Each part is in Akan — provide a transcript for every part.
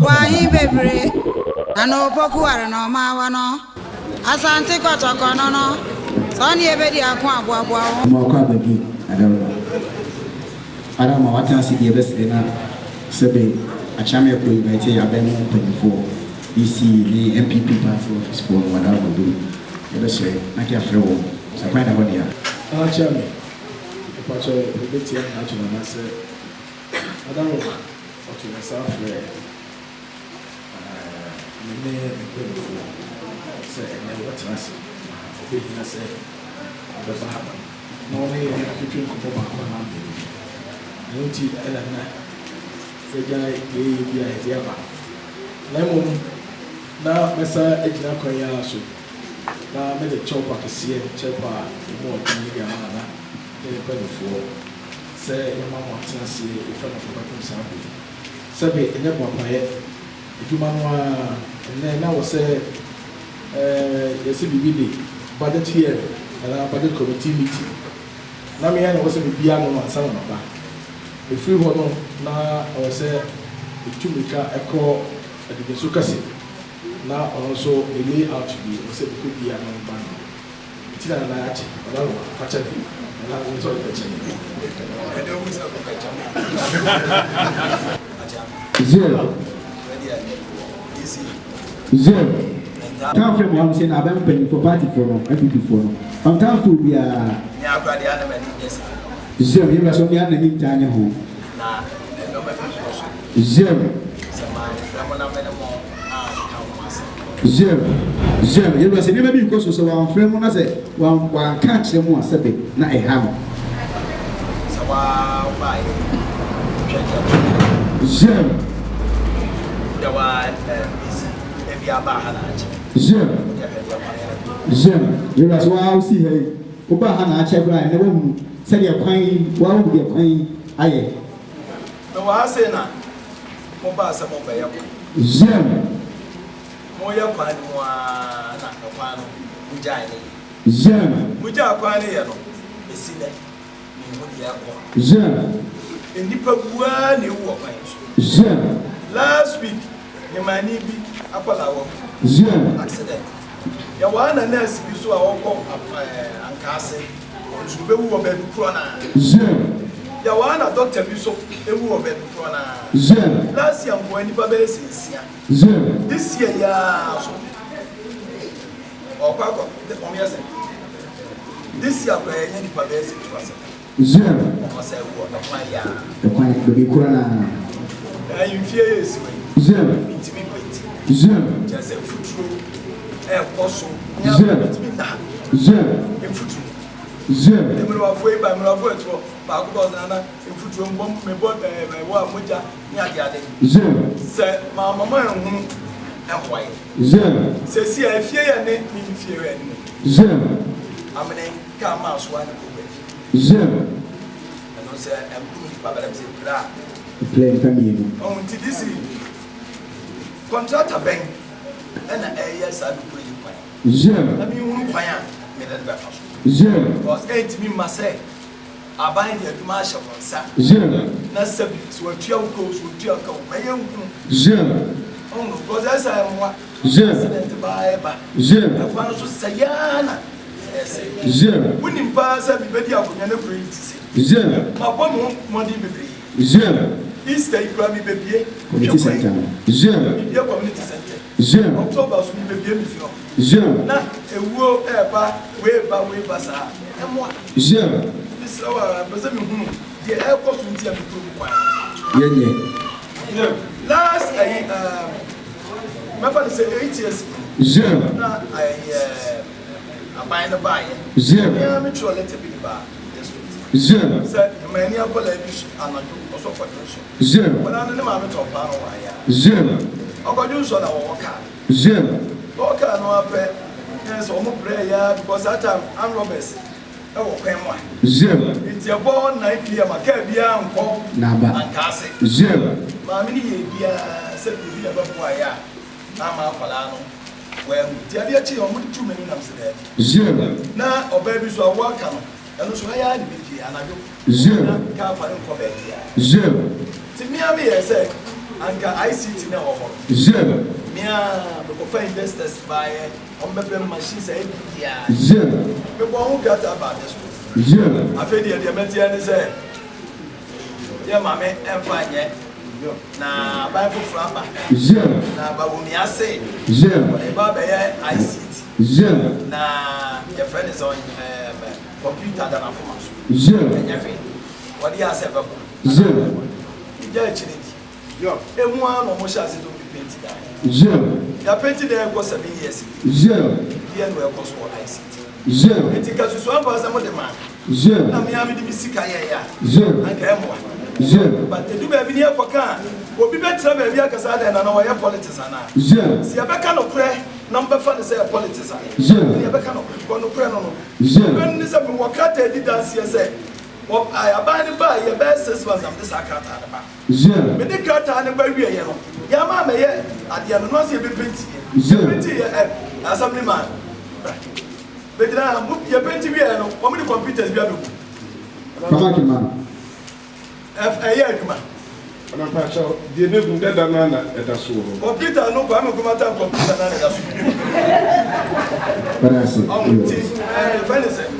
Why, baby? I know Pokuar no Mawano. Asante Kotokono, no. Sonny Ebedi Aqua, Moka Baby, I don't know. I don't know what else he gave us in a survey. A champion could invite a Ben 24. DC, the MPP party office for what I will do. Let us say, like a friend, so quite a body. Chairman, the patch of the BTN National Master, I don't know what you myself read. The name say, and then what's us? Big say, what's happened? No, between Kupa and Unti Elena, the guy gave the idea. Lemon. Na mesa ejina kwanya so na me de chop akese chop a mo tini ya na e pe no fo se e ma mo atase e fa na papa kum sabe sabe enye papa ye ejuma no a na wo se yesi bibi de budget here na budget committee meeting na me ya na wo se bibi anu ansa na ba e free ho no na wo se etumika ekọ edigeso kase now also a way out to be also could be a non band. It's not an art, but I don't watch it. And I was all the Zero. Zero. Can't frame one saying I've been paying for party for everything for no. On time to be a zero. You must only have the meantime home. Zero. Zero. You must never be because of one frame when I say one catch them one seven, not a hammer. Zero. Zero. Zero. You must wow see her. Oba Hana check right, never said your queen, won't be a queen. Aye. No, I say now. Oba some of Zero. Moya kwani na kwano mujane Zema muja kwani ya no esine ni mudi yakwa Zema ndipa gua ne wo kwan so Zema last week ni mani bi akwala wo Zema accident ya wana nurse bi so a woko ankase onsu be wo be kuro na Zema ya wana doctor bi so ewu wo be kuro na Zema last year ngo ni ba be sensia Zema this year ya so ọkwa the commerce this year kwa yenye ni pa be sensia Zema o say wo na kwa ya the quite be kura na you fear is Zema intimi kwenti Zema just a futuro koso Zema Zema futuro Zema emro afo e ba emro afo eto ba ko na na futuro mbom me bo wo amoja ni ade ade Zema se ma mama ehunu ehwaye Zema se si afie ya ne ni fie ya ni Zema amene ka ma so ani ko be Zema no se emkunu pa bele se bra play camino on ti this contractor ben na yes I do play kwa Zema na mi hunu kwa ya me da ba fa so Zema because eight me must say aban de aduma hye wonsa Zema na sabi so atua wo so atua ka wo maye hunu Zema on because I say mo Zema accident ba Zema kwa no so sayana Zema woni pa sabi bedi akonya na kuri tisi Zema ma bo mo di bebre Zema Easter ikura mi bebie community center Zema bebie community center Zema October so mi bebie mi fi Zema na ewuo we ba sa emo Zema this our person mi hunu the air cost nti am to kwa yeah last my father say 8 years Zema na abai na buy Zema yeah me try let be ba Zema say many akola bi anadu also for so Zema wala na ma me to pa no wa ya Zema ogoju so na wo ka Zema Oka no ape yes omo pray ya because that time am robbers e wo kwen mo Zema nti ebo na pm aka bia nko Naba ankase Zema ma me ni ye bia se bi ya babo aya ama akwala no we nti abia chi omo tu mani nam se de Zema na oba bi so awo aka no eno so ya ni bi anajo Zema ka fa nko be dia Zema ti mi am ye se anka ICT na wo Zero. mia me ko investors buy on be machines e bia Zero. me ko hu gata ba this Zero. afedi e de metia ni say ye mame emfa na buy for fraba Zero. na ba wo mi ase Zero. e ba be ICT Zero. na your friend is on computer than a format. Zero. What do you say about Zero. Yo, and one almost has it to be painted. Zero. You painted there for 7 years. Zero. The end will cost what I see. Zero. It is one person of the man. Zero. I'm Yami the Sika. Zero. I can one. Zero. But the Dubai Vinia Pocan will be better than Yakasada and our politics. Zero. See, I can't pray. Number fund is a politics. Zero. You can't pray. Zero. When this is what I did, say. What I abandoned by your best 6 months of this account. Zero. But the cat and the baby, Yama may at the end not be printed. Zero. Assembly man. But now, you're painting me, how many computers you have? Come on, man. A year, man. I'm not sure. The name that banana at a soul. Computer, no, I'm a commander computer. But I said,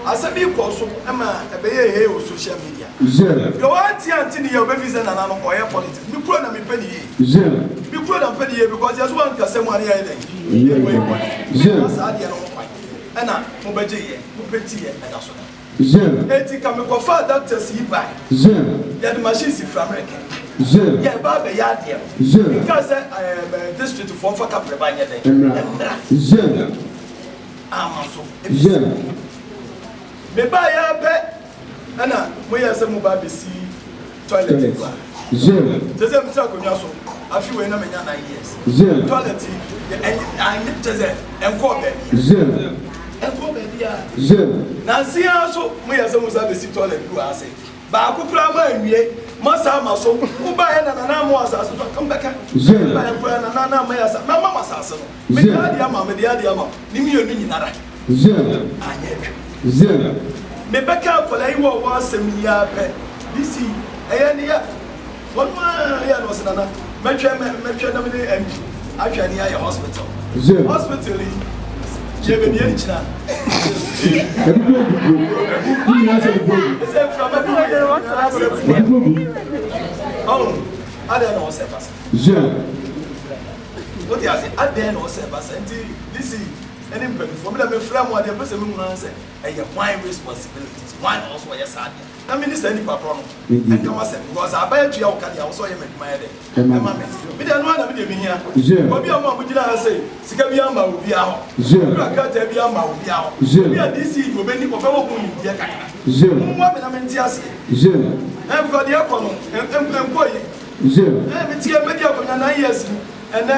I said, you call so, Emma, a bay of social media. Zero. Go out here until your babies and an animal or politics. You put them in penny. Zero. You put them penny because there's one person one here. Zero. And I'm Mubaji, Mupeti, and that's what. Zero. 80 come go for doctors you buy. Zero. Yeah, the machines from America. Zero. Yeah, Baba Yadia. Zero. Because I am a district for Capri by your day. Zero. I'm also. Zero. Me buy a pet. Anna, we are some mobile see toilet. Zero. The same talk on your soul. I feel when I'm 9 years. Zero. Toilet, and I need to say, and go baby. Zero. And go baby. Zero. Now, see also, we are some mobile toilet. You are saying, but I could grab my Masa maso, who buy an anonymous as come back. Zero. Buy a brand and anonymous. Mamma Sasso. Me, Adiama, me, the Adiama. Nimi, you nada. Zero. Zero. Me back out for I was a year. This is a year. 1 year was another. Metro MP. Actually, near your hospital. Zero. Hospital. You have a china. Oh, I don't know what's Zero. what you say? I don't know what's this is any for me. I'm a friend. What the person who answer, and your wine responsibilities. Wine also yes, I mean, this any problem. And come and say because I bet you can also make my head. Me don't know what I'm doing here. What be a man with you say? Sikabiyama will be out. Zero. Kakabiyama will be out. Zero. We are this is we need for power to be there. Zero. What I'm in tears. Zero. I've got the employee. Zero. I'm here media for 9 years. And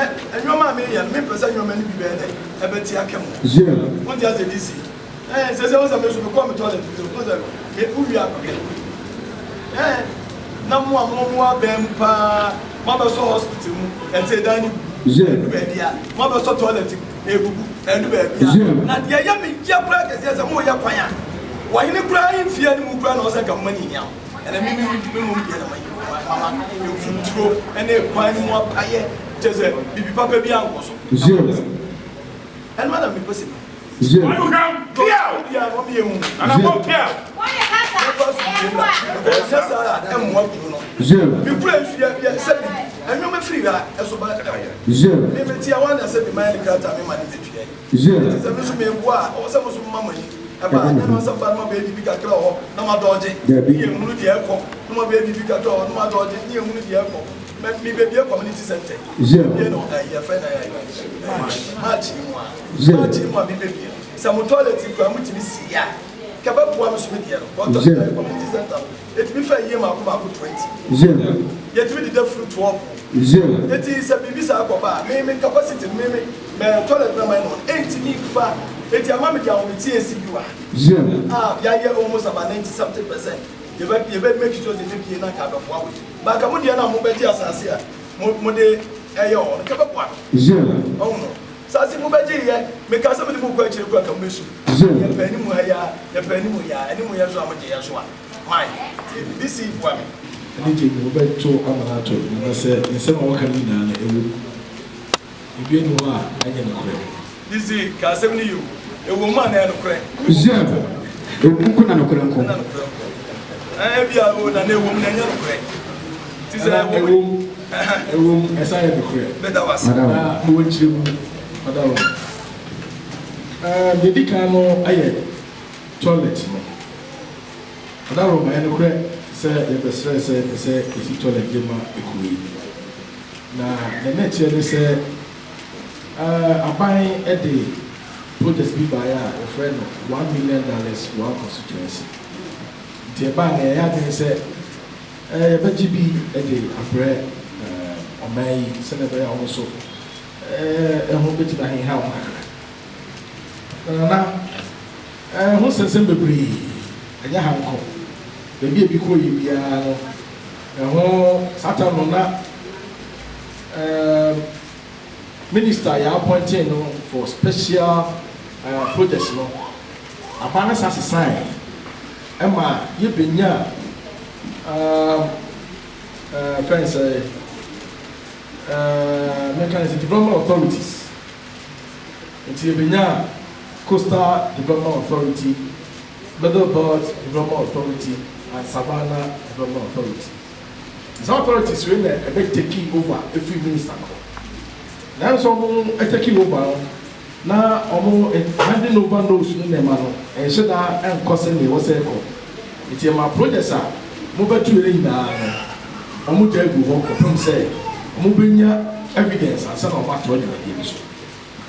your mammy and me present your many people there. I bet you can. Zero. What does it DC? Eh, says I was a to come to toilet because we are again. Eh, no more bempa, Mother saw hospital and say Danny. Zero. Mother saw toilet, and baby. Not the yummy, your practice as a more yapaya. Why in the crying fear the move was like a money now. And I mean, we won't get money. Mama, you throw and they find more pie. Just a baby papa be uncle. Zero. And what am I possible? Zero. Why you come? Pierre! Yeah, what you And I'm not Pierre. Zero. We pray for you, and you're free. Zero. Maybe Tia one and said the man got a man in the Zero. It's a mission or some money. About some baby bigger claw, no more dodging. You move the airport, no more baby bigger claw, no more dodging, you move the airport. Make me baby a community center. Zero. You know, your friend, I baby. Some toilet in community see ya. Kababwa Musmidia, what the community center. It be fair, you mark 20. Zero. Yet we did the fruit 12. Zero. It is a Bibisa Coba, maybe capacity, maybe toilet number 8 meat fat. It's your mammy down with TSU. Zero. Ah, yeah, almost about 90-something%. You better make sure they take you in a kind of wow. But I'm going to move Asia, Mode Ayo, Kabakwa. Zero. Oh no. Sasi Mubaji, because some of the book actually got a mission. Zero. Penny Moya, the Penny Moya, and Moya Zama Yasua. Mine. This is one. ɛne gye mu wobɛto amanato na sɛ nsɛm a wɔka no nyinaa no ɛwɔ ebi ne hɔ a ɛnyɛ nokorɛ disi ka asɛm ne yiw ɛwɔ mu a na ɛyɛ nokorɛ Zeb, nko na nokorɛ nko. Bia o na na ɛwɔ mu na ɛnyɛ nokorɛ ti sɛ ɛwɔ mu ɛsa yɛ nokorɛ bɛda wase na mowɔ nkyerɛ mu ɔda wo yɛdi kan no ayɛ toilet no ɔda wo ma yɛ nokorɛ sɛ yɛbɛsrɛ sɛ ɛsi toilet de ma ɛkɔyi na nɛkyerɛ ne sɛ aban de protest bi baeɛ a wɔfrɛ no $1 million one constituency nti ɛbaa na ɛyɛ adwene sɛ yɛbɛgye bi de abrɛ ɔman yi sɛdeɛ ɛbɛyɛ a wɔn so ɛho bɛtumi ahenha wɔn kakra na ho nsɛnsɛm bebree ɛnyɛ ha nkɔ baabi a bi kɔ yɛ biara no ɛho sata no na minister yɛ appointing no for special projects no aba ne sa sesan ɛma yɛbɛnya friends mechanism development authorities nti yɛbɛnya coastal development authority middle belt development authority and savannah development authority these authorities wey na ɛbɛ take over every minister no nanso ɔmo take over na ɔmo handing over those no nɛɛma no ɛnhyɛ da ɛnkɔ sɛ nea ɛwɔ sɛ ɛkɔ nti ɛma projects a mo bɛtu yɛn nyinaa no ɔmo gya egu hɔ kɔpem sɛ ɔmo bɛnya evidence ansa na ɔmo ato ɔde ɛdeɛ bi so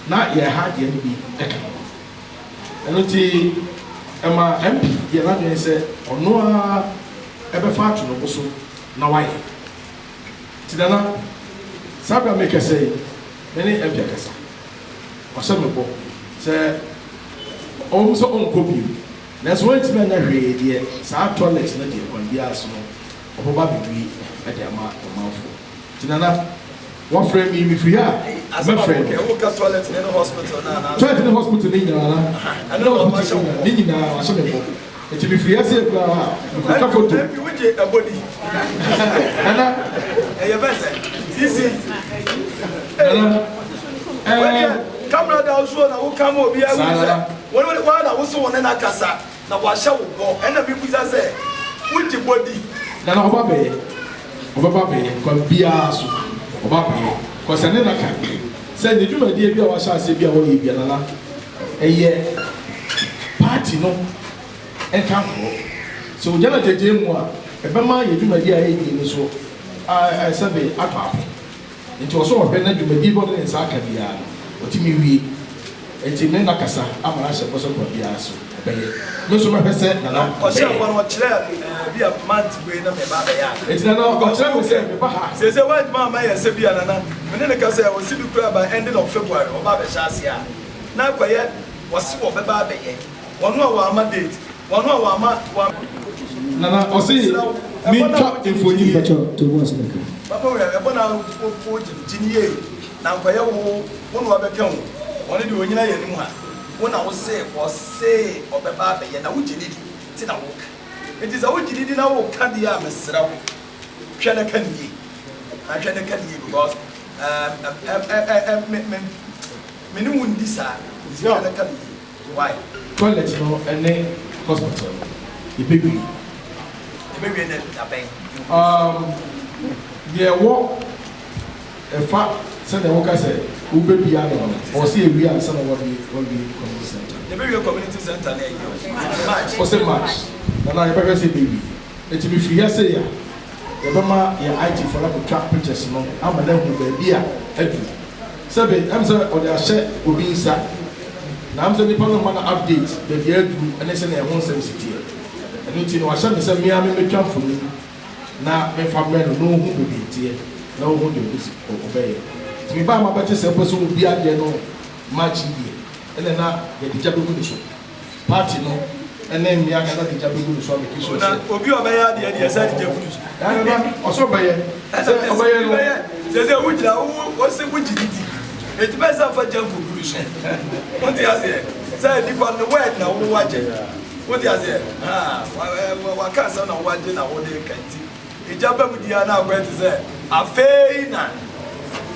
na yɛ ha deɛ no bi ɛka ho ɛno nti ɛma mp yɛ n'adwene sɛ ɔno a ɛbɛfa ato no bo so na wayɛ ti dana saa bɛ mekɛ sɛ mene mp akasa ɔhyɛ me bɔ sɛ ɔmo sɛ ɔnkɔ bio nanso wɔntumi anya hwee deɛ saa toilet no deɛ kwan biara so no ɔbɛba bebree ɛde ama ɔmanfoɔ ti dana wɔfrɛ me mefiri a mɛfrɛ no toilet ne hospital ne nyinaa ne nyinaa wahyɛ me bɔ nti mefiri ase akura a mekɔka foto ɛna camera da so na wo kama obi awu sɛ wɔn na wo so wɔn na kasa na wahyɛ wo bɔ ɛna bi busa sɛ wogye body na ɔba bɛyɛ kwan biara so ɔba bɛyɛ kɔsɛ ne naka sɛ ne dwumadie bi a wahyɛ ase bi a wɔyɛ bi anana ɛyɛ party no ɛnka korɔ sɛ ogya na gyegye mu a ɛbɛma yɛ dwumadie a ɛyɛ no so sɛbe atɔ apo nti ɔsɔ ɔhwɛ na dwumadie bɔ ne nsa aka biara no ɔtumi wie nti ne nakasa ama ahyɛ bɔ sɛ kwan biara so ɛbɛyɛ me nso mɛhwɛ sɛ nana ɔhyɛ nkwa no ɔkyerɛ bi a mant wei na mɛba bɛyɛ a nti nana ɔkyerɛ me sɛ meba ha sɛ wɔadwuma ama yɛ sɛ bi a nana mene ne ka sɛ wɔsi bi kura ba ending of February ɔba bɛhyɛ ase a na akɔyɛ wɔse wɔbɛba abɛyɛ wɔno a wɔama date wɔno a wɔama nana ɔse mentwa mfonyin papa wɛ ɛbɔ na gyini yie na nkɔyɛ wo na wɔbɛka wo wɔne deɛ ɔnyina yɛ anim ha wo na wo se ɔse ɔbɛba abɛyɛ na wogye ne di nti na woka nti sɛ wogye ne di na woka deɛ a mesrɛ wo hwɛ ne ka ne yie hwɛ ne ka ne yie because mene wo ndi saa hwɛ ne ka ne yie why toilet no ɛne hospital yɛbɛwie ne abɛn deɛ wɔ ɛfa sɛdeɛ woka sɛ wobɛbia no ɔsɛ ɛwie ansa na wɔde community center yɛbɛwie community center ne ɛyɛ ɔsɛ march nana yɛbɛhwɛ sɛ bɛwie ɛnti mefiri ase a yɛbɛma yɛ IT fo no akɔtwa pictures no ama na hu baabi a adu sɛbe ɛm sɛ ɔde ahyɛ obi nsa na am sɛ nipa no ma no update baabi adu ɛne sɛ na ɛho nsɛm si teɛ ɛno nti no wahyɛ me sɛ mmea memɛtwa mfoni na memfa mmerɛ no na ɔhu baabi teɛ na ɔhu deɛ ɔbɛyɛ nti meba ama bɛte sɛ pɛ sɛ obi adeɛ no march deɛ ɛne na yɛde gya bɛgu ne so party no ɛne mmea ka na de gya bɛgu ne so amɛki so na obi ɔbɛyɛ adeɛ deɛ sɛ de gya gu ne so ɔsɛ ɔbɛyɛ sɛ ɔbɛyɛ no sɛ wogyina wɔsɛ wogye ne di ɛti bɛ sɛ fa gya gu ne so wote aseɛ sɛ nipa no word na wowagye wote aseɛ waka asɛm na wowagye na wode ka nti ejaba mu dia na agwa te say afei na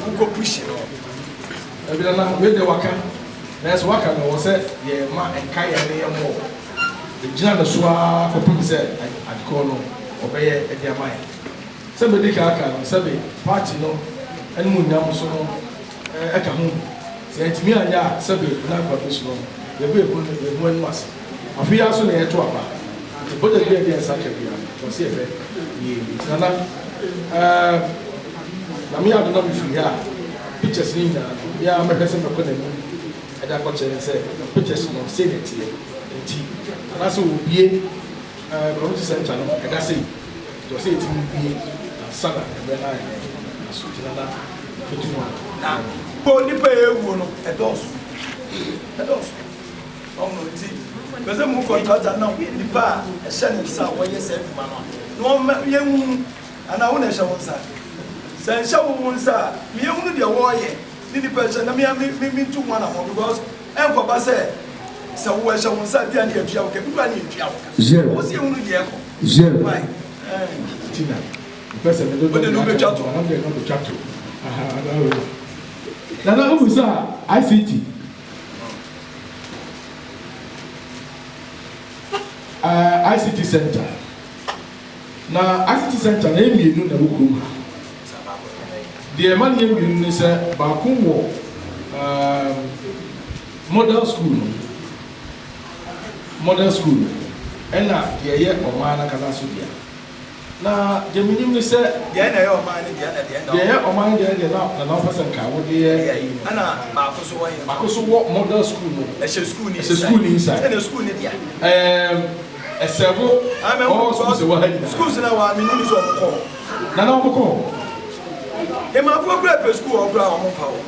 ugo push no ebi na we de waka na so waka no say ye ma enka ye ne ye mo ejina na so a kopum say adiko no obeye e dia mai say be dika aka no say be party no enu mu nyam so no e ka hu say timi anya say be na gba so no ye be ebu enu ase afi ya so na ye to apa the budget be dey sa kebia o say be ye na na me ado na me free ya pictures ni na ya me pese me ko na mu e da ko chere say pictures no say na tie enti na so obie community center no e da say to say it mu bie na sana e be na na so tina na etu na ko ni pe ewu no e dos no ti pese mu contractor na ni pa e hye ni sa wo ye say duma no no ye hu ana wo na hye wo sa say hye wo sa me ye hu de wo ye ni pa hye na me tu one am because enko ba say se wo hye wo sa bia na etua wo ke bia na etua wo wo se hu de e ko why tina pese me do no be chato na be no be chato na o sa ICT ICT center na ICT center na emienu na wukum ha de man ye emienu ni se ba kun wo model school ena de ye oma na kala so dia na de minim ni se de na ye oma ni de ye oma ni de na person ka wo de ye ana ba ko so wo model school no e school ni inside na school ni dia several schools na wa mi ni so ko na ko e ma fo grade school o bra o mo fa o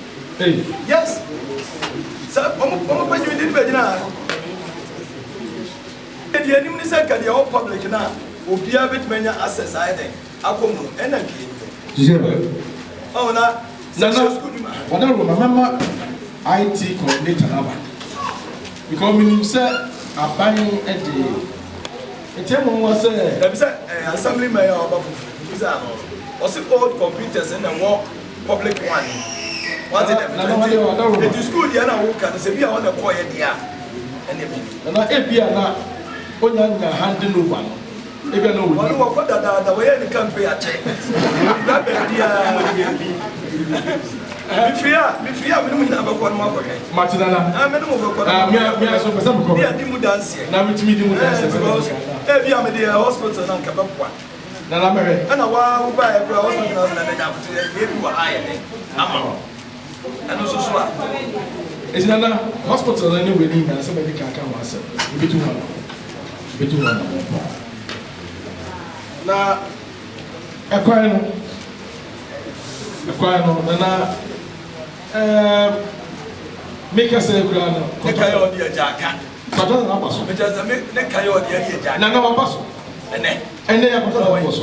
yes sa o pa ni be na e di ani ni se ka di o public na obia betmenya access aiden akomu ena ki oh na school ma wona ro mama IT coordinator na ba because minim se aban e de Etemo was assembly mayor of Bafufuzano. Was it old computers and a public one? Was it the school Diana Woka, the Sabia on the quiet year? And the Ebiana, Onya handing over. If you know what the way they can't pay a check. Mifia mimi na bakwa no makwa kai Martinana me no bakwa me so pesa mko dia di mu dance na mitimi di mu dance e bia me dey hospital na nka bakwa na mere ana wa ba e bra hospital na na jabuti e bi wa haya ne ama ana so so a ezinana hospital na ni we ni na so medical kan wa se bitu wana na ekwan no na make us a grand. Ne kayo di ajaka. Pardon na paso. Me just ne kayo di ajaka. Na paso. Ene ya paso na paso.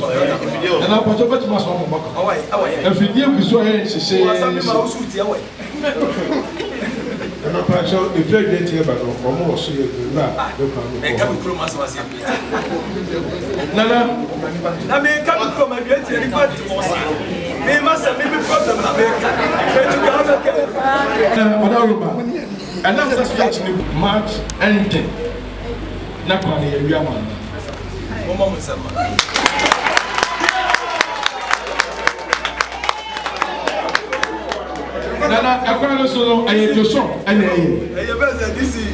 Na paso bet mas mo bako. Awai. Afidie biso e hyehyɛ. Wa sami ma usu ti awai. Na paso the flag date here ba no omo so ye na do kan. E ka kuro mas was ya. Na me ka kuro ma bi ati ni pa ti mo sa. Me must have maybe problem in America. And that's just actually March ending. Not only a real man. Nana, I can't also I had your song and this is.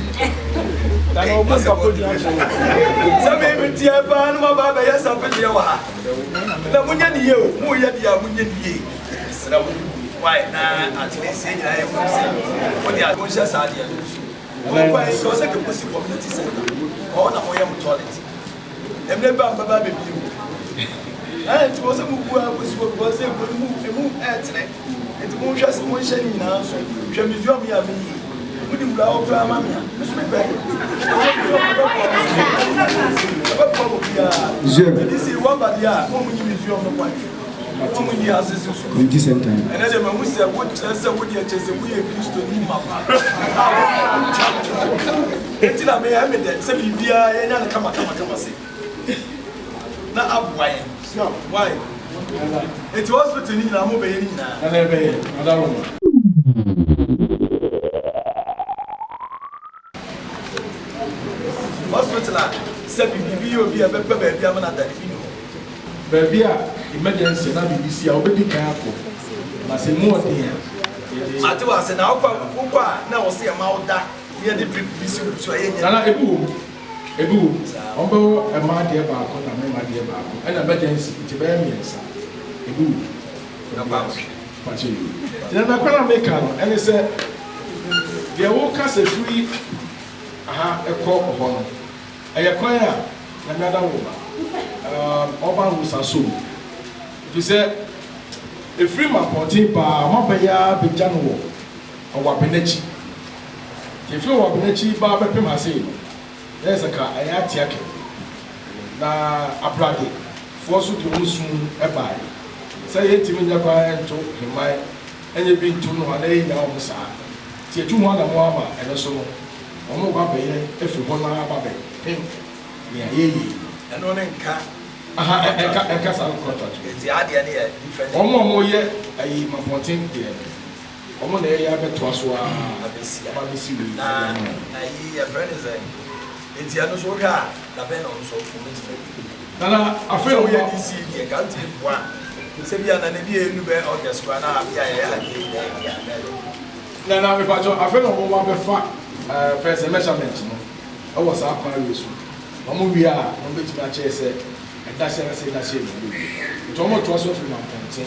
Sabe tia pa no ba ba ya sampe dia wa na munya ni ye o mu ye dia munya ni ye sira why na atile se nyina ye ko se o dia ko sha sa dia o kwa e ko se ke ko si community center o na mo ye mo toilet emle ba ba be bi ti mo se mu ku a ko si ko se ko mu etne enti mo hwa se mo hye ni na so hwa museum ya mi Mudi mula okra mamia. Musume be. This is one bad year. Omu ni museum no kwai. Omu ni assessment. Community center. And then me say what say what dey chese we e Kristo ni mapa. Etila me ya me dey say bibia ye nya na kama se. Na abwaye. Why? It was written in a mobile. Hospital, said you will be a better baby. I'm not that. Baby, emergency, now BBC, I'll be careful. I say more here. I do us and I'll now see a mouth that near the BBC. Ebu, Ombo, a my dear Barco, and my dear Barco, an emergency to bear me, sir. Ebu, then I can't make out, and he said, there will cast a free a call of honor. I acquire another woman, Oban who's a soul. If you said, a free man, Pontipa, Mopaya, Pijano, or Wapinechi. If you are Wapinechi, Baba Pima say. There's a car, I had taken. Now, a brother, force to soon a buy. Say it to me, the client told him, my, and you've been to know a lady now, Miss. Say 200 more, and also, Omo Baby, if you want my baby, him, yeah, and on in car. And cast out contract. It's the idea different. Omo more yet, I am wanting there. Omo, they have a Twaswa, I friend is a. It's the other sort of the pen on so for me. Nana, I feel we are DC, the country one. Sebia and the new bear orchestra. Nana, if I feel no one before first measurement. I was up my race. We are on which my chair said, and that's what I said. That's it. It's almost was from my point.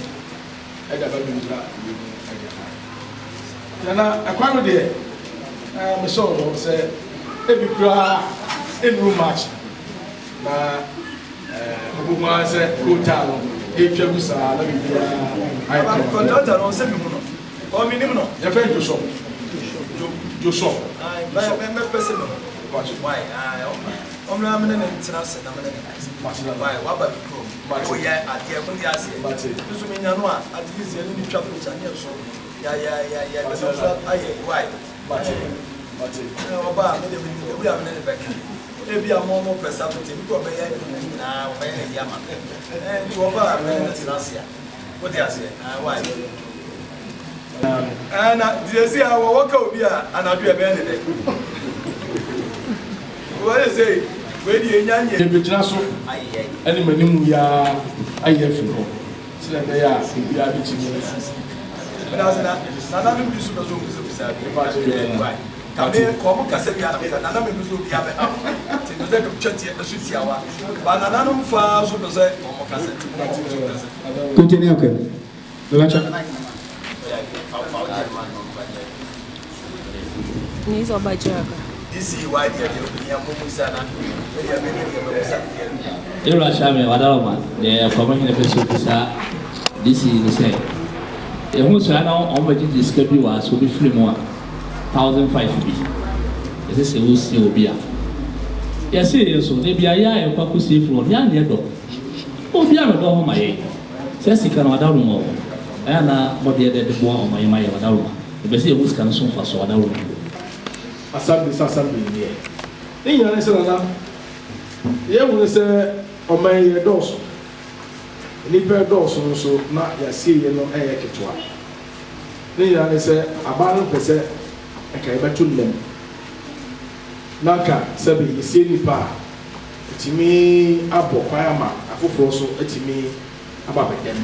I never do that. Nana, I quite there. Miss Odo said, every cry in room match. Na Obuma said, go town. If you was I don't say or minimum. Your friend Joshua. I remember person. Why? I'm not an international. Why? What about the crew? Oh, yeah, I hear when they are saying, but it doesn't mean I know at least you need to travel with a so. Yeah. That's why. But we are in the back. Maybe I'm more perceptive because now, and to about Nasia. What they are saying, why? And they say, I will walk out here and I'll be a man. What is it? Where do you know? Any minimum, I have from home. So that they are between us. But as another use of the Come Casabia, and another use of the other. To the chatty at the city hour. But another far so to say, continue, okay. Needs or by Jericho. This is why they are Mumusana. You are Shami, Wadalma, they are coming in the person. This is the same. The most I know on my discovery was will be free more 1,500 B. This is a will be a. Yes, so they be a yah or Pacusi from young Yado. Oh, be a dog, my says he can Wadalma. And what the other boy on my Wadalma. The best was can soon for Wadalma. Assembly here. Then you understand that. Yeah, when they say, "Oh my doors," Nipa doors so na ya see you know ketwa. Then you understand about person aka betu nem. Naka sabi you see nipa etimi abo kwaya ma afoforo so etimi aba bedem.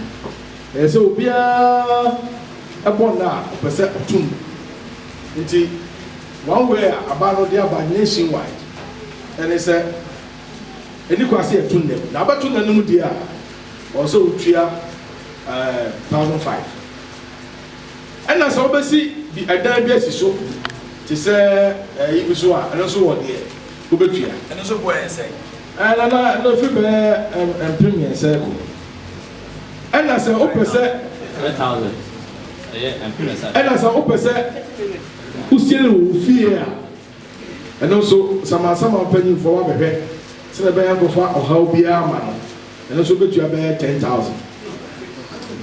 So obia ebo na person otum. Nti one way about the about nationwide, and they said, any quasi a tune them. Now, but to the new dear also 1,005. And as obviously, the idea is so to say, it was one, and also what here, who bet you, and also boy, say, and I know if and premium circle. And as I open set 1,000. And as I open set. Who still fear, and also some penny for one baby. So the bank of our how be our man, and also bet you about 10,000.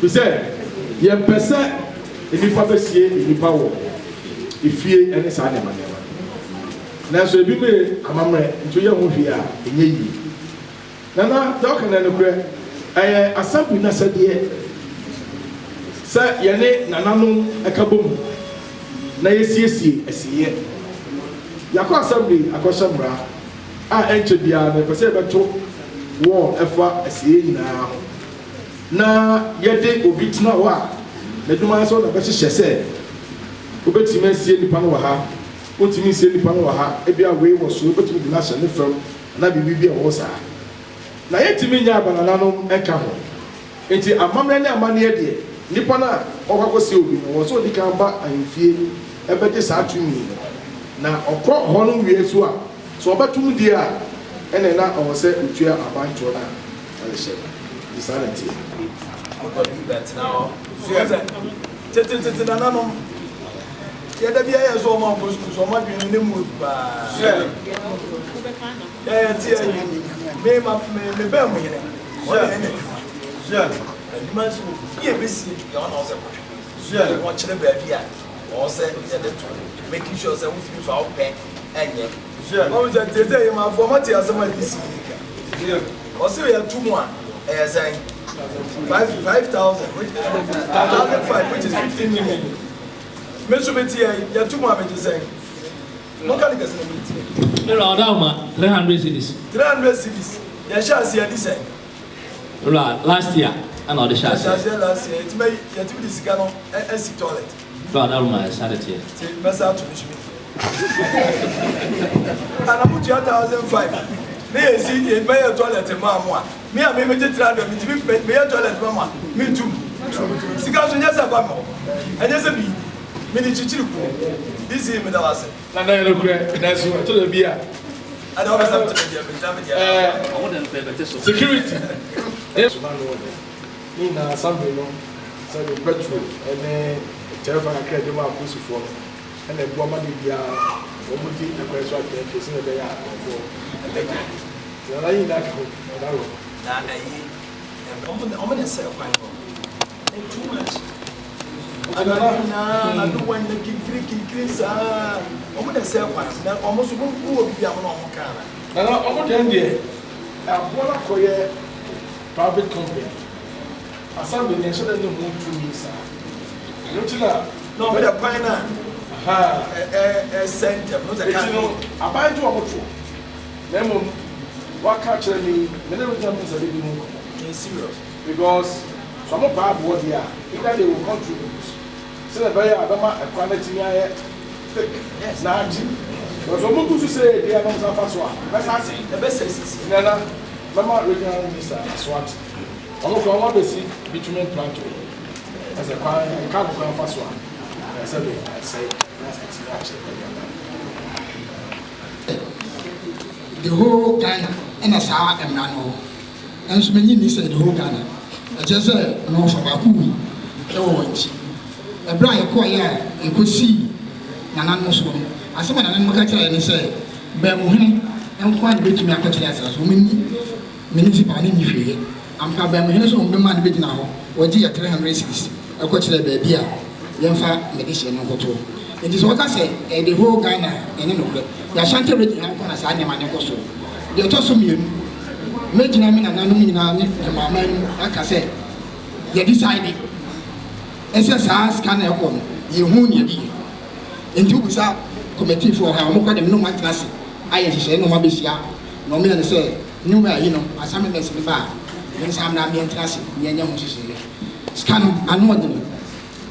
We said, young person, if you purpose in the power, if you any sign of money. Now, so be me, I'm into your movie in ye. Now, talking and a assembly na sɛdeɛ sɛ yɛne nananom ɛka bɔ mu na yɛsiesie asieɛ yɛakɔ assembly akɔhyɛ mmara a ɛnkyɛ biara na ɛpɛ sɛ yɛbɛto wall ɛfa asieɛ nyinaa ho na yɛde obi tena hɔ a n'adwuma nso na bɛhyehyɛ sɛ wobɛtumi asie nipa no wɔ ha wotumi nsie nipa no wɔ ha ebi a wei wɔ so wobɛtumi de n'ahyɛ ne fam na biribi bi a ɛwɔ saa na yɛtumi nya abanananom ɛka ho nti amammerɛ ne amanneɛ deɛ nipa no a ɔkɔkɔsie obi no wɔ so odi kan ba ahemfie ɛbɛgye saa tumi no na ɔkɔ hɔ no wie so a so ɔbɛtum die a ɛna na ɔwɔ sɛ otua abantoɔ no a ɔde hyɛ de saa na tie tete nananom yɛda bi ayɛ so ɔma nkɔ sukuu so ɔma dwene ne mu paa tie me bɛɛ mu yene ɔyɛ ne adwuma nso yɛ bɛsie yɛ ɔna ɔsɛ kɔhwɛ wɔkyerɛ baabi a ɔwɔ sɛ yɛde to making sure sɛ wofiri fa wopɛ ɛnyɛ ɔmo sɛ tete yɛ maafoɔ ɔma te asɛm a de si yika ɔsɛ yɛto mu a ɛyɛ sɛn 5,000 which is 15 million. Me so beti ya tu mo abeje say. No can get no beti. No Adama 300 cedis. 300 cedis. Ya sha se ya di say. Last year and all the shots. Last year it may ya tu di sika no e toilet. No Adama sanity. Say message to me. And I put you 1,500. Me see e may toilet ma mo a. Me a me je 300 me toilet mama. Me too. Sika so nya sa ba mo. Anya se bi mini chichiri ko this is me da wase na no kure na so to the bia ada o besa to the I want to security yes man no ni na assembly no so the petrol and terrifying credit ma pusu for and the woman bia o mo di na kwaso ake ke se be ya ko so na yin da ko da ro na ayi o mo dey say kwan ko too much na do one the kikiri sa omo dey say kwan na omo so ko obi am na omo kan na omo den dey abola koye private company assembly ne so dey no to me sa no tila no but the kwan na center no the kan no aban to omo to na mo waka kire me never jam say be no serious because some bad word here either they will contribute so the very adama equality here yes na aji but some people say they are not so far let's say the best is nana mama regional minister aswat omo ko omo be see bitumen plant as a can fast one I say that's the whole Ghana and as our emano and so many say the whole Ghana I just said no for Baku a bright choir you could see Nana so I said when I'm looking at say Bemuhin and quite bit to me as municipal in I'm Bemuhin so the man big now or dear 300 cities a coach the baby Yemfa medicine no go. It is what I say the whole Ghana and you know the Ashanti region as I name and so the Tossum Major Namin and Nanumina, the Maman, like I said, you decided. SSR scan a home, you moon ye be. Into Busa committee for how much of no man class. I say no Mabisia, no me and say, no, you know, as some mess in the bar. Then some Namian class, young scan another.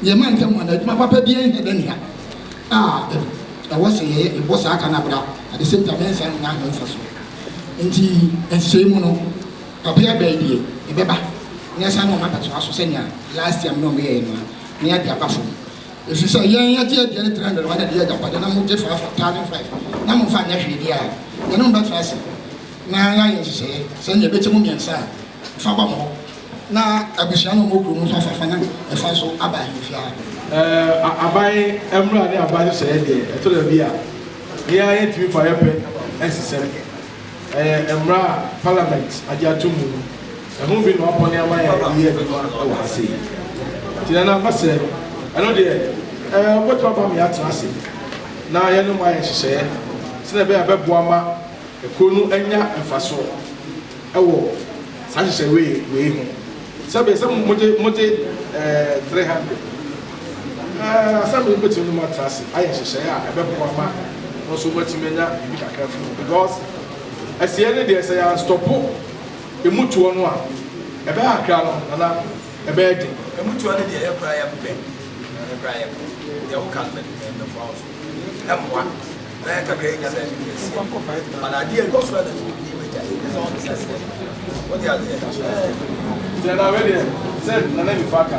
Your man come on, my papa being here. Ah, I was a boss I can at the same time, and now for so. Inti and say mono, Papa baby, a beba. Yes, I know my patch was senior. Last year, no way, near the bathroom. If you say, yeah, the other 300, what I did, but then I'm just for 1,500. Now I'm fine every day. The number fast. Now I say, send your better woman, sir. Fabamo. Now I wish I know more room for Fana, if I saw Abba. Abai Emra, they are by the side there. I told the Via. Here I ain't you for a pen, necessary. Emra Parliament, Ajatumu. I won't be no upon your mind here before I say. Tiana Master, I know there. What about me at Nasi? Now I know my say. Since I be a Buama, a Kunu Enya and Faso. I will saa hyehyɛ wei ho sɛbe sɛ mogye 300 asɛm bɛtumi no mu atra ase ayɛ hyehyɛeɛ a ɛbɛboa ma no nso wobɛtumi anya biribi kakra fi mu because ɛsiɛ ne deɛ sɛ yɛastɔpo ɛmutoɔ no a ɛbɛyɛ akra no nana ɛbɛyɛ den ɛmutoɔ no deɛ ɛyɛ koraa yɛmpɛ ɛkoraa yɛmpɛ deɛ woka no bɛfoa wo so ɛmmoa na yɛkakra yɛnya sɛ but adeɛ ɛkɔ so ada yɛbɛgya ɛsɛ ɔno sɛ sɛ wɔde adeɛ nti na wɛdeɛ sɛ nana nifa ka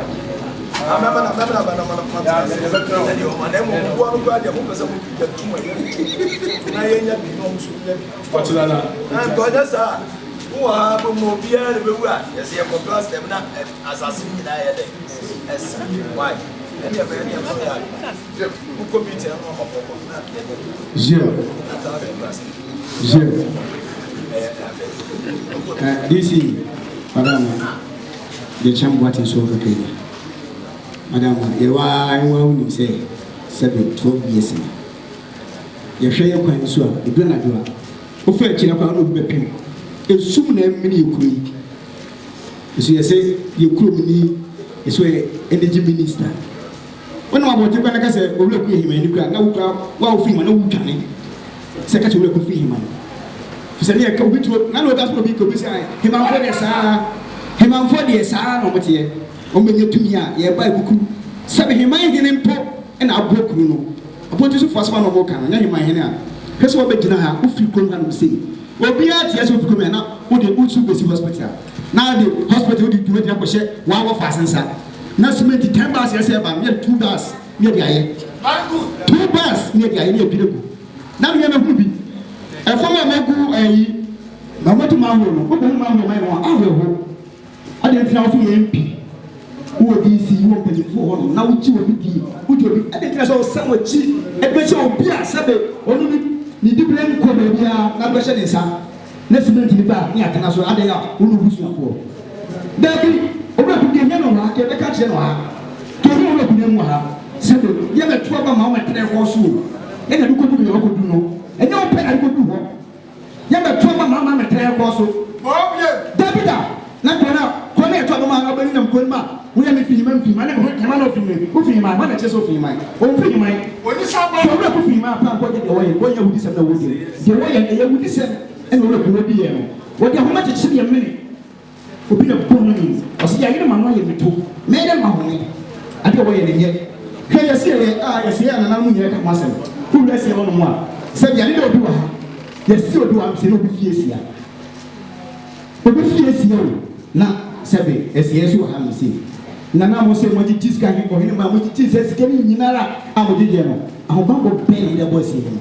Madam, you are one say 12 years. You share your coin so a granadua. Offer Chinapa no be a soon many you could. So you say you could be is where energy minister. When I want to go, I say, oh, look, him and you can now wow, film and no canning. Secretary will feel him. Say, I can be to none of us will be commissioned. Him out for the sir, him out for the sir, or what here. Omenye tumia ye ba buku sabe heman hene mpo na aboku no aponti so fasa no boka na heman hene a pese wo begina ha wo free kon no sei obi a tie so free kon na wo de utu besi hospital na de hospital wo de dwuma de akɔhye wa wo fa sensa na cement 10 bars ye se ba me 2 bars me de aye 2 bars me de aye ne ebireku na me na hu bi e fo ma megu ayi na moto ma ho no wo bo ma ho mai no ahwe ho ade ntina wo fi MP who will be see you open for now which will be I think that's all some cheap a better will be a sabe only need to blame Kobia, not better than some. Let's meet in the back near Tanaso Adea, who will be for. Daddy, over to the Yano, get the catch to whom I couldn't have. Sabe, you have a 12 moment there was soon. And I could do your good no. And no pen I could do one. You have a 12 moment there also. David, not one up. Come here, trouble man, I'll bring them good man. We are making him film. I never came out of him. Who film my man? Just of him. Oh, film my. When you saw my film, I can't get away. When you would decide the way you would decide and will be here. What you much it should be a minute. Who be a poor means. Or see, I get my money with two. Made them money. I don't wait in yet. Can you see? I see, and I'm here to myself. Who lets you on one? Said, I don't do it. Yes, still do. I'm saying, be fierce here. But be fierce here. Now, Sabe, as yes, you have seen. Nana mo se mo di tiska hi ko hinima mo di tisa sikeni nyinara amodi de no ahobambo ben de bosi ni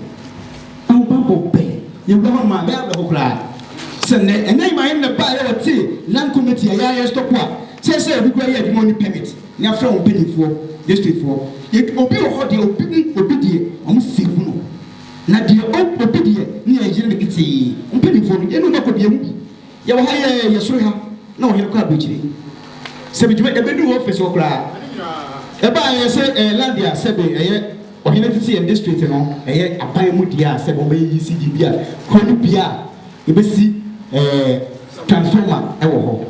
ahobambo ben ye wo ma be abokura se ne enai ma yin ne ba ye woti land committee ya stop a se obi gwa ye di money permit ni afra on penifo district for ye obi ho de obi die om sefu no na de obi die ni ye jire kiti on penifo no ye no ko de mu ye wo ha ye soro ha na wo he ko abechire sebe jume ebedu office okra eba ye se landia sebe eye ohine titi en district no eye aban mu dia sebe oba yi CG bia koni bia ebesi transformer ewo ho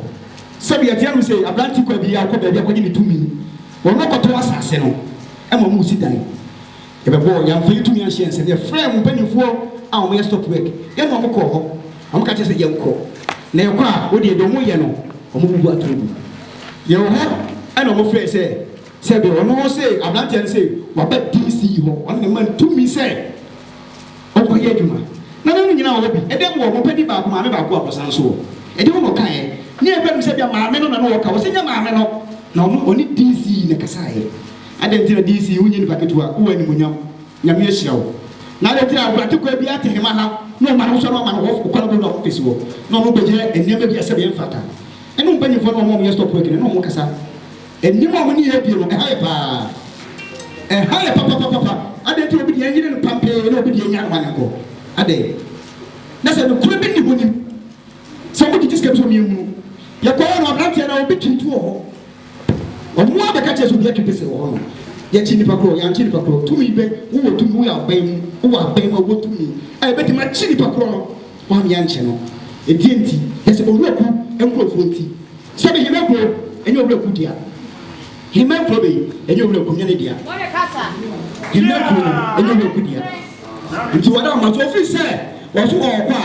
sebe yatia no say ablanti kwa bia akọ bia akọ ni tumi wono koto asase no ema mu si dan ebebo ya mfa tumi an hye nse ne frame mpanifo a o me stop work ye no mo ko ho am ka che se ye nko na ye kwa wo de do mo ye no o mo bubu atobu ye ho ana mo frɛ sɛ be ono say ablanti an say wa ba DC ho on ne man tumi say o ko ye dwuma na no nyina wo bi edem wo mo padi ba ko ma me ba ko akosan so edem mo kan e ne e bem sɛ bia ma me no na no wo ka wo sɛ nya ma me no na oni DC ne kasae adentira DC wo nyi ni paketua wo ani munyam nyame ahyia wo na adentira ablanti ko bi ate hema ha no ma no so no ma no wo ko no do office wo no no begye enema bi asɛ be mfata enu mpanyi fo no mo ye stop work ne no mo kasa eni mo ni e bi no e haye papa ade to obi de yire no pampe no obi de nya no manko ade na se no kuro bi ni honi se mo di skep so mi mu ya ko no abrantia na obi twintu ho o mo abeka che so bi atwepese ho no ya chi nipa kro ya chi nipa kro tumi be wo tumi wo aban wo tumi e beti ma chi nipa kro no wa mi anche no etienti ya se owura ku nkrofo nti sɛ be hime kro enye owura kudia hime kro be enye owura kunya ne dia hime kro enye owura kudia nti wada ma so fi sɛ wo so wo kwa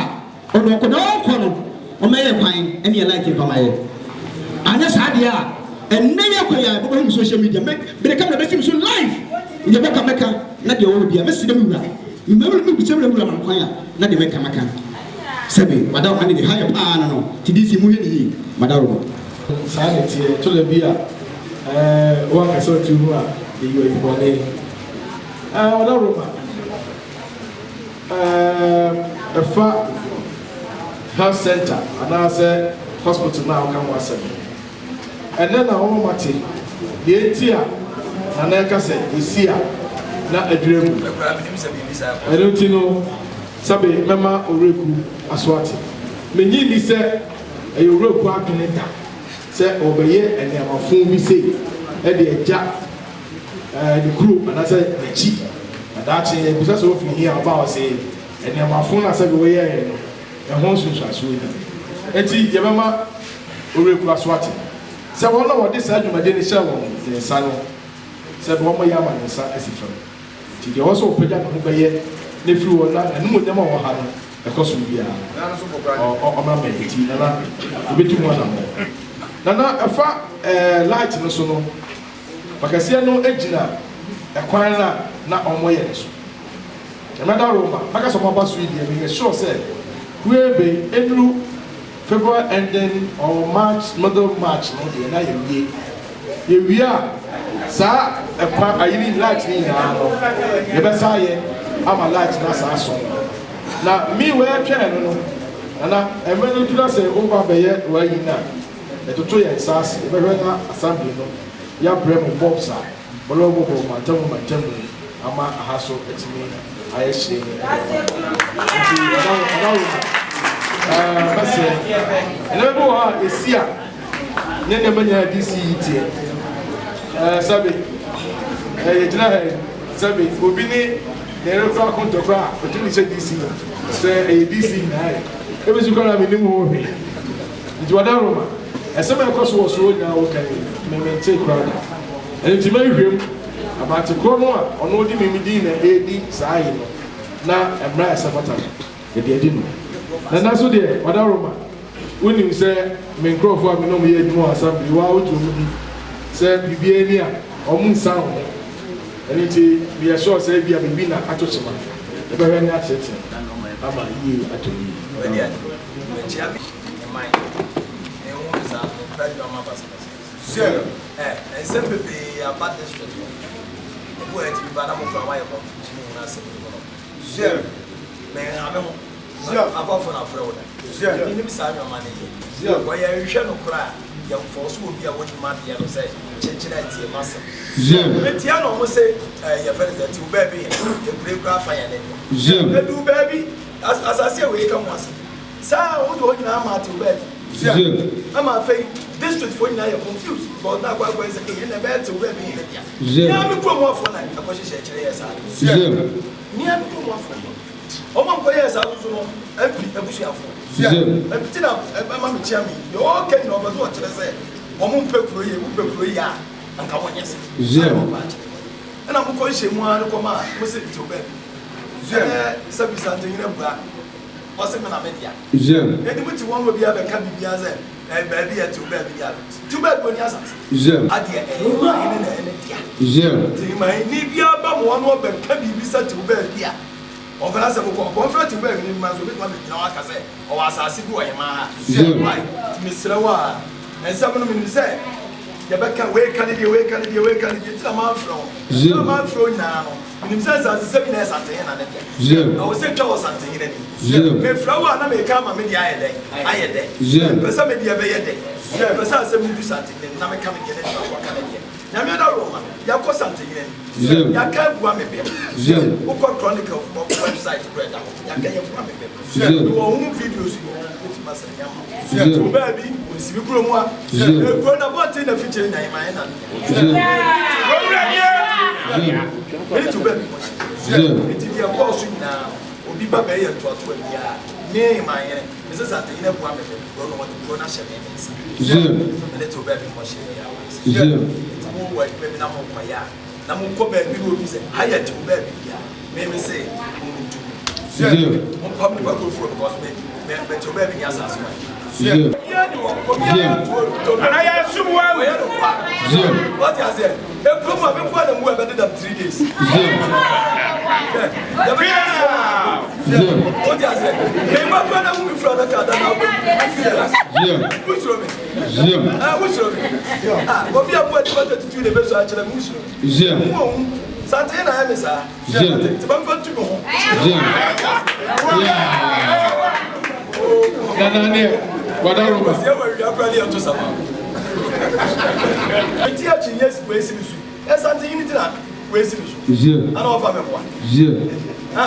ono ko na wo no o meye kwan ene ye like fa maye anya sa dia enne ye kwa ya bo him social media me be ka na be sim so live ye meka na de wo dia me sidem wura me bi semre wura man kwan ya na de meka sebe wada ma ne de higher pa no ti disi mu hini madaro saa ne tie to le bia wa ka so tu hu a de yo ibone madaro ma efa health center anase hospital na kan wasa ene na wo mate de ti a na ka se esi a na adwiremu eno ti no sabe mema oreku aswati menyi ni se oreku adweneta se obeye eniamafo bi se e de eja the group and I said the chi adachi bisa so fi here about say eniamafo na sabe we ye no e ho sunsu aso ni enti ye mema oreku aswati se won na wode sa adwumade ni hye won se sa no se bo mo ya ma ni sa asifam ti de wo so pega no beye ne free wona na numu dem wo ha no e koso bia o ma mediti na obetu mo na afa light no so no bakase no ejina ekwan na omo ye so emada roma bakase mo ba so idie me sure say we be endru February ending or March middle March no de na ye wia sa ekwan ayini light ni na no ye be sa ye ama light na sa so na mi we twa no na emenu tula se o ba be ye wa yi na etoto ye sas e be na assembly no ya brem bobsa bolo bobo matamu ama ahaso etimi ayehye base ene bo ha esia ne ne banya DCT sabe ye jina he sabe obi ni ne refa kontokra otumi se DC se DC na e be su kora mi ni mo he nti wada roma esema ekoso wo so nya wo kan me maintain crowd ene ti mai hwem abate kro no a ono di mi di na edi sai no na emra esafata e de edi no na so de wada roma woni se me nkrofo a me no me edi mo assembly wa otu mu di se bibie ni a omu nsan ho ene ti bi sure se bia bibi na atochema e be hwe ni atete ama yi atoyi we dia me chia bi mai e won sa pride do ma basa zero sempre be about this story o e ti ba na mo kwa ya ko na se zero me ame mo zero afofo na frɛ wo da zero ni bi sa nwa ma ne zero ko ya hwehwɛ no kra ya force obi a woni ma de ya no say chenchira tie masa zero metia no mo say ya fere that you baby e break gra fa ya ne zero e do baby as I say we come once sa wo do nyina ma to baby zero ama fe district for nyina ya confused but na kwa is e na be to baby ne dia zero ya mi ko mo afo na akɔhye hye kire ya sa zero ni am ko mo afo o mo ko ya sa so no MP abusu afo zero tina ma me chia mi yo okay no bazo kire say o mo mpekuro ye a anka wonyese zero na mo ko hye mu an ko ma mo se to baby zero sabi sante nyina bua o se me na media zero edi muti won wo bia be ka bibia ze baby ya to baby ya to baby oni asa zero adia ene na ene dia zero ti mai ni bia ba mo won wo be ka bibi sa to baby ya o fela se ko ko fela to baby ni ma so be ma be na wa ka se o wa asase bi o ye ma zero mi sira wa en sa mo mi se ya be ka we kan di ti na ma fro zero ma fro na no minim sense as se bi na sante na ne zero na o se twa o sante ni zero me flower na me ka ma me dia aye dey zero pesa me dia be ye dey zero pesa se me du sante ni na me ka me dia dey ba ka ne dia na me da roma ya ko sante ni zero ya ka bua me be zero o ko chronicle website brother ya ka ye bua me be zero o hu videos yo ti ma se nyama zero baby o si bi kuro mu a zero ko na bo tin na feature na ima na zero zero. It is a boss now. obi ba bɛyɛ ntoatoa biara me ma yɛn me sɛ sɛ atɛyi na bua me bɛ bro no wɔde bro na hyɛ me nsa ɛne to baabi mo hyɛ biara mo wɔ baabi na mo kɔ ya na mo kɔ baabi na obi sɛ ha yɛ te baabi biara me sɛ mo ntu mo pam ne ba go for because me to baabi ni asase ma yeah ni wo ko biara to na ya sumwa we what you say e promo be kwa na mu e be dey 3 days what you say e ma kwa na mu fra na ka da na wusro me wusro me obi abu adi ba tutu le be so a kire mu wusro sante na ya me sa ti ban fa tu mo Nanane, Wadaroma. Se wa wi akra le to sama. Eti a chi yes we si su. E sante yin ti na we si su. Ana ofa me boa.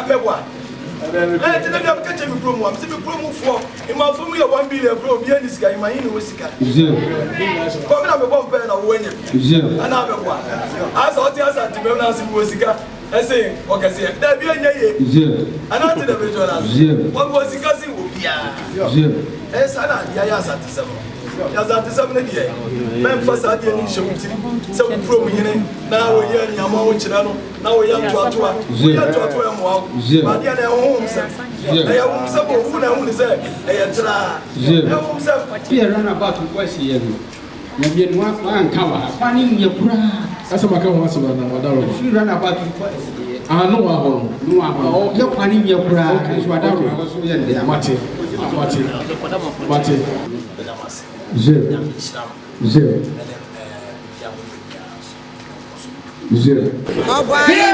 Me boa. Ti na bi ka che mi promo am se mi promo fo. E ma fo mu ya 1 billion bro bi ani sika ma yin we sika. Ko mi na me bom pe na wo nya. Ana me boa. Asa o ti asa ti me na si we sika. Ese o ka se da bi anya ye. Ana ti da be jo na. Wo go sika si wo bia. Esa na ya asa ti sebo. Ya za ti sebo ne die. Men fa sa die ni shewu tiri. Se wo promo yin na wo ye nyama wo kira no. Na wo ya to ato a. Wo ya to ato e mo a. Ba dia na ho hom se. E ya hom se bo hu na hu ni se e ya tra. E hom se Pierre run about what she is. Na bi no anka wa. Kwani nye kura. Asa maka ho asa na Wadaroma. Free run about what No wa ho. no wa. Ye kwani nye kura. So Wadaroma so ye ndea. Mate. Ọbọ ayé